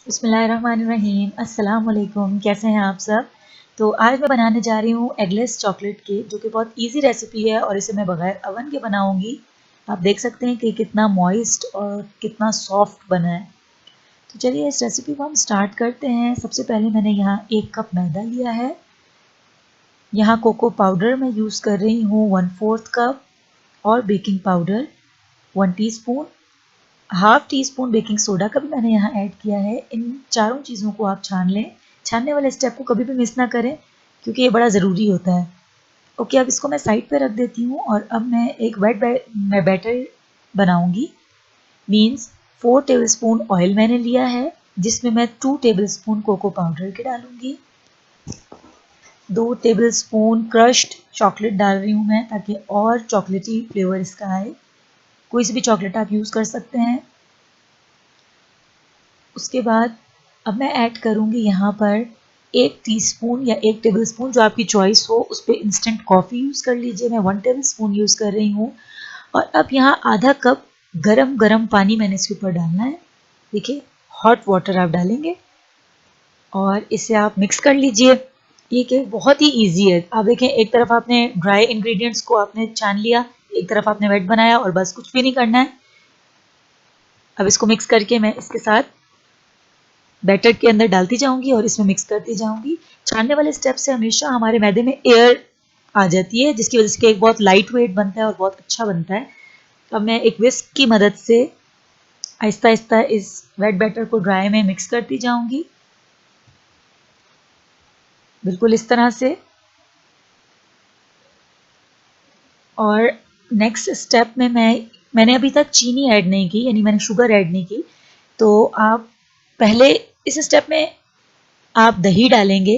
बिस्मिल्लाहिर्रहमानिर्रहीम। अस्सलाम वालेकुम। कैसे हैं आप सब? तो आज मैं बनाने जा रही हूँ एगलेस चॉकलेट केक, जो कि बहुत इजी रेसिपी है और इसे मैं बगैर अवन के बनाऊँगी। आप देख सकते हैं कि कितना मॉइस्ट और कितना सॉफ्ट बना है। तो चलिए इस रेसिपी को हम स्टार्ट करते हैं। सबसे पहले मैंने यहाँ 1 कप मैदा लिया है। यहाँ कोको पाउडर मैं यूज़ कर रही हूँ 1/4 कप और baking powder 1 teaspoon. Half tea spoon baking soda का भी मैंने यहाँ ऐड किया है। इन चारों चीज़ों को आप छान लें। छानने वाले स्टेप को कभी भी मिस ना करें, क्योंकि ये बड़ा ज़रूरी होता है। ओके, अब इसको मैं साइड पे रख देती हूँ और अब मैं एक मैं बैटर बनाऊंगी। मीन्स 4 टेबलस्पून ऑयल मैंने लिया है, जिसमें मैं 2 टेबलस्पून कोको पाउडर के डालूंगी। 2 टेबलस्पून क्रश्ड चॉकलेट डाल रही हूँ मैं, ताकि और चॉकलेटी फ्लेवर इसका आए। कोई सी भी चॉकलेट आप यूज़ कर सकते हैं। उसके बाद अब मैं ऐड करूँगी यहाँ पर 1 टीस्पून या 1 टेबलस्पून, जो आपकी चॉइस हो। उस पर इंस्टेंट कॉफ़ी यूज़ कर लीजिए। मैं 1 टेबलस्पून यूज़ कर रही हूँ। और अब यहाँ आधा कप गरम गरम पानी मैंने इसके ऊपर डालना है। देखिए, हॉट वाटर आप डालेंगे और इसे आप मिक्स कर लीजिए। ये केक बहुत ही ईजी है। आप देखें, एक तरफ आपने ड्राई इंग्रेडिएंट्स को आपने छान लिया, एक तरफ आपने वेट बनाया, और बस कुछ भी नहीं करना है। अब इसको मिक्स करके मैं इसके साथ बैटर के अंदर डालती जाऊंगी और इसमें मिक्स करती जाऊंगी। छानने वाले स्टेप से हमेशा हमारे मैदे में एयर आ जाती है, जिसकी वजह से केक बहुत लाइट वेट बनता है और बहुत अच्छा बनता है। अब मैं एक विस्क की मदद से आहिस्ता आहिस्ता इस वेट बैटर को ड्राई में मिक्स करती जाऊंगी, बिल्कुल इस तरह से। और नेक्स्ट स्टेप में मैंने अभी तक चीनी ऐड नहीं की, यानी मैंने शुगर ऐड नहीं की। तो आप पहले इस स्टेप में आप दही डालेंगे,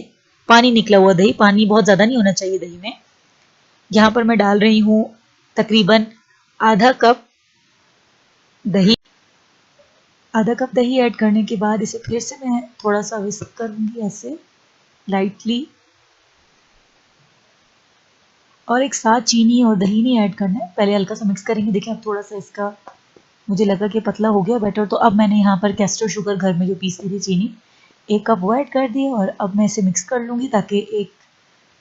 पानी निकला हुआ दही। पानी बहुत ज़्यादा नहीं होना चाहिए दही में। यहाँ पर मैं डाल रही हूँ तकरीबन आधा कप दही। आधा कप दही ऐड करने के बाद इसे फिर से मैं थोड़ा सा विस्क करूँगी ऐसे लाइटली। और एक साथ चीनी और दही नहीं ऐड करना है, पहले हल्का सा मिक्स करेंगे। देखिए, अब थोड़ा सा इसका मुझे लगा कि पतला हो गया बैटर, तो अब मैंने यहाँ पर कैस्टर शुगर घर में जो पीसी थी चीनी, 1 कप वो ऐड कर दी। और अब मैं इसे मिक्स कर लूँगी, ताकि एक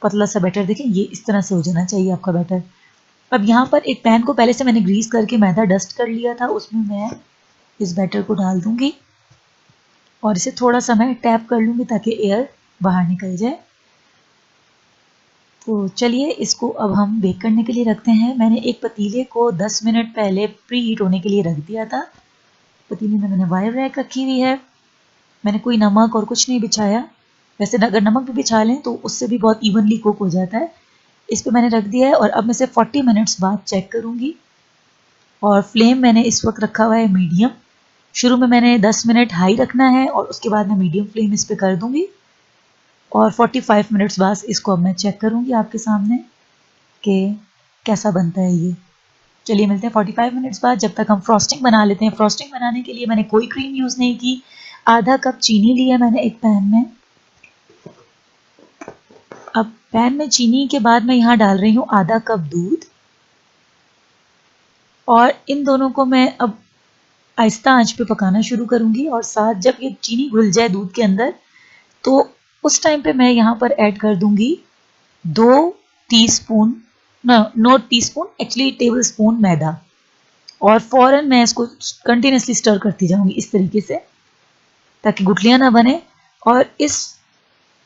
पतला सा बैटर, देखें ये इस तरह से हो जाना चाहिए आपका बैटर। अब यहाँ पर एक पैन को पहले से मैंने ग्रीस करके मैदा डस्ट कर लिया था, उसमें मैं इस बैटर को डाल दूंगी और इसे थोड़ा सा मैं टैप कर लूँगी, ताकि एयर बाहर निकल जाए। तो चलिए इसको अब हम बेक करने के लिए रखते हैं। मैंने एक पतीले को 10 मिनट पहले प्री हीट होने के लिए रख दिया था। पतीले में मैंने वायर रैक रखी हुई है। मैंने कोई नमक और कुछ नहीं बिछाया। वैसे अगर नमक भी बिछा लें तो उससे भी बहुत इवनली कुक हो जाता है। इस पे मैंने रख दिया है और अब मैं इसे 40 मिनट्स बाद चेक करूँगी। और फ्लेम मैंने इस वक्त रखा हुआ है मीडियम। शुरू में मैंने 10 मिनट हाई रखना है और उसके बाद मैं मीडियम फ्लेम इस पे कर दूँगी। और 45 मिनट्स बाद इसको अब मैं चेक करूँगी आपके सामने कि कैसा बनता है ये। चलिए मिलते हैं 45 मिनट्स बाद। जब तक हम फ्रॉस्टिंग बना लेते हैं। फ्रॉस्टिंग बनाने के लिए मैंने कोई क्रीम यूज़ नहीं की। आधा कप चीनी लिया मैंने एक पैन में। अब पैन में चीनी के बाद मैं यहाँ डाल रही हूँ आधा कप दूध, और इन दोनों को मैं अब आहिस्ता आंच पे पकाना शुरू करूँगी। और साथ जब ये चीनी घुल जाए दूध के अंदर, तो उस टाइम पे मैं यहाँ पर ऐड कर दूँगी 2 teaspoon, no teaspoon, actually tablespoon मैदा। और फ़ौरन मैं इसको कंटिन्यूसली स्टर करती जाऊँगी इस तरीके से, ताकि गुठलियाँ ना बने। और इस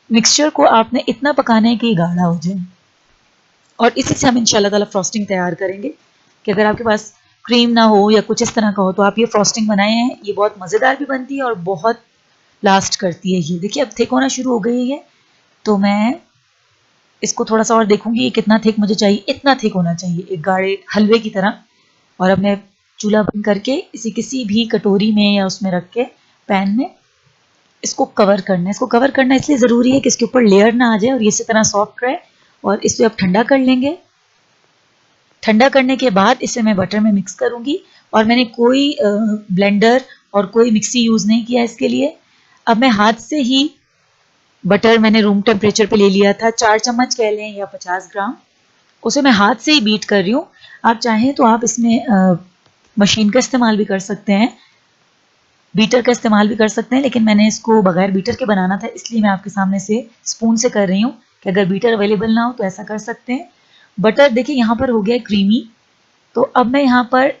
मिक्सचर को आपने इतना पकाना है कि ये गाढ़ा हो जाए। और इसी से हम इंशाल्लाह ताला फ्रॉस्टिंग तैयार करेंगे। कि अगर आपके पास क्रीम ना हो या कुछ इस तरह का हो, तो आप ये फ्रॉस्टिंग बनाए हैं। ये बहुत मज़ेदार भी बनती है और बहुत लास्ट करती है। ये देखिए, अब थिक होना शुरू हो गई है। तो मैं इसको थोड़ा सा और देखूंगी ये कितना थिक मुझे चाहिए। इतना थिक होना चाहिए, एक गाढ़े हलवे की तरह। और अब मैं चूल्हा बंद करके इसे किसी भी कटोरी में या उसमें रख के पैन में इसको कवर करना है। इसको कवर करना इसलिए ज़रूरी है कि इसके ऊपर लेयर ना आ जाए और ये इसी तरह सॉफ्ट रहे। और इसे अब ठंडा कर लेंगे। ठंडा करने के बाद इसे मैं बटर में मिक्स करूंगी। और मैंने कोई ब्लेंडर और कोई मिक्सी यूज़ नहीं किया इसके लिए। अब मैं हाथ से ही बटर, मैंने रूम टेम्परेचर पे ले लिया था, 4 चम्मच कह लें या 50 ग्राम, उसे मैं हाथ से ही बीट कर रही हूँ। आप चाहें तो आप इसमें मशीन का इस्तेमाल भी कर सकते हैं। बीटर का इस्तेमाल भी कर सकते हैं, लेकिन मैंने इसको बगैर बीटर के बनाना था, इसलिए मैं आपके सामने से स्पून से कर रही हूँ कि अगर बीटर अवेलेबल ना हो तो ऐसा कर सकते हैं। बटर देखिए यहाँ पर हो गया क्रीमी। तो अब मैं यहाँ पर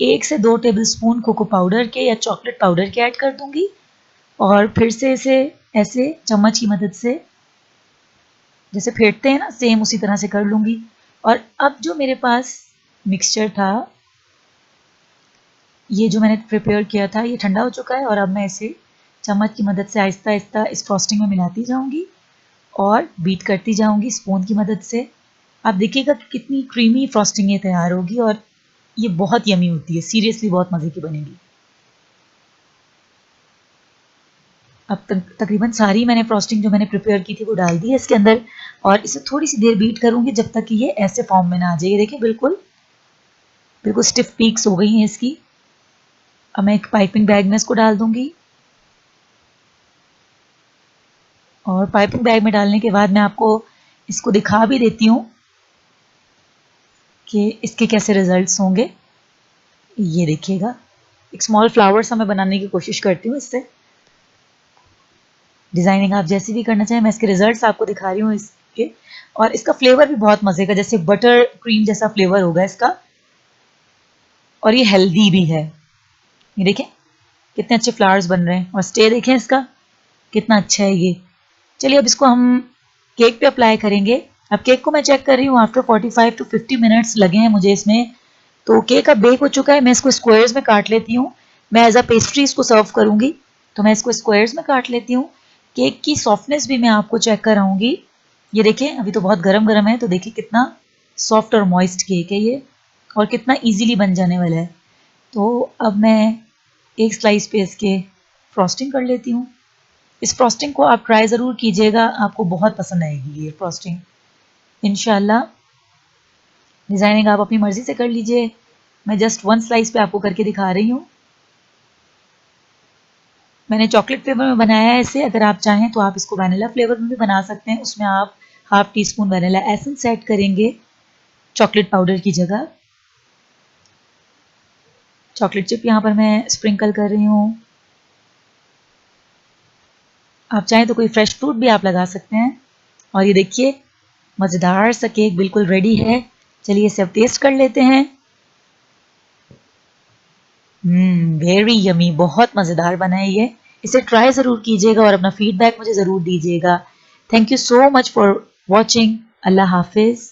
1 से 2 टेबलस्पून कोको पाउडर के या चॉकलेट पाउडर के ऐड कर दूंगी और फिर से इसे ऐसे चम्मच की मदद से जैसे फेंटते हैं ना, सेम उसी तरह से कर लूंगी। और अब जो मेरे पास मिक्सचर था, ये जो मैंने प्रिपेयर किया था, ये ठंडा हो चुका है और अब मैं इसे चम्मच की मदद से आहिस्ता आहिस्ता इस फ्रॉस्टिंग में मिलाती जाऊंगी और बीट करती जाऊंगी स्पून की मदद से। आप देखिएगा कि कितनी क्रीमी फ्रॉस्टिंग ये तैयार होगी और ये बहुत यमी होती है, सीरियसली बहुत मज़े की बनेगी। अब तकरीबन सारी मैंने फ्रॉस्टिंग जो मैंने प्रिपेयर की थी वो डाल दी है इसके अंदर और इसे थोड़ी सी देर बीट करूंगी जब तक कि ये ऐसे फॉर्म में ना आ जाए। देखिए बिल्कुल बिल्कुल स्टिफ पीक्स हो गई हैं इसकी। अब मैं एक पाइपिंग बैग में इसको डाल दूंगी और पाइपिंग बैग में डालने के बाद मैं आपको इसको दिखा भी देती हूँ कि इसके कैसे रिजल्ट्स होंगे। ये देखिएगा, एक स्मॉल फ्लावर सा मैं बनाने की कोशिश करती हूँ इससे। डिज़ाइनिंग आप जैसी भी करना चाहें, मैं इसके रिजल्ट्स आपको दिखा रही हूँ इसके। और इसका फ्लेवर भी बहुत मज़े का, जैसे बटर क्रीम जैसा फ्लेवर होगा इसका और ये हेल्दी भी है। ये देखें कितने अच्छे फ्लावर्स बन रहे हैं और स्टे देखें इसका कितना अच्छा है ये। चलिए अब इसको हम केक पे अप्लाई करेंगे। अब केक को मैं चेक कर रही हूँ, आफ्टर 45 टू 50 मिनट्स लगे हैं मुझे इसमें। तो केक अब बेक हो चुका है। मैं इसको स्क्वायर्स में काट लेती हूँ। मैं एज अ पेस्ट्री इसको सर्व करूँगी, तो मैं इसको स्क्वायर्स में काट लेती हूँ। केक की सॉफ्टनेस भी मैं आपको चेक कराऊंगी। ये देखें अभी तो बहुत गर्म गर्म है, तो देखिए कितना सॉफ्ट और मॉइस्ट केक है ये और कितना इजीली बन जाने वाला है। तो अब मैं एक स्लाइस पे इसके फ्रॉस्टिंग कर लेती हूँ। इस फ्रॉस्टिंग को आप ट्राई ज़रूर कीजिएगा, आपको बहुत पसंद आएगी ये फ्रॉस्टिंग इंशाल्लाह। डिज़ाइनिंग आप अपनी मर्ज़ी से कर लीजिए। मैं जस्ट 1 स्लाइस पे आपको करके दिखा रही हूँ। मैंने चॉकलेट फ्लेवर में बनाया है इसे। अगर आप चाहें तो आप इसको वैनिला फ्लेवर में भी बना सकते हैं। उसमें आप ½ टीस्पून वैनिला एसेंस ऐड करेंगे चॉकलेट पाउडर की जगह। चॉकलेट चिप यहाँ पर मैं स्प्रिंकल कर रही हूँ। आप चाहें तो कोई फ्रेश फ्रूट भी आप लगा सकते हैं। और ये देखिए मज़ेदार सा केक बिल्कुल रेडी है। चलिए इसे अब टेस्ट कर लेते हैं। वेरी यमी, बहुत मज़ेदार बना है ये। इसे ट्राई ज़रूर कीजिएगा और अपना फीडबैक मुझे ज़रूर दीजिएगा। Thank you so much for watching. अल्लाह हाफिज़।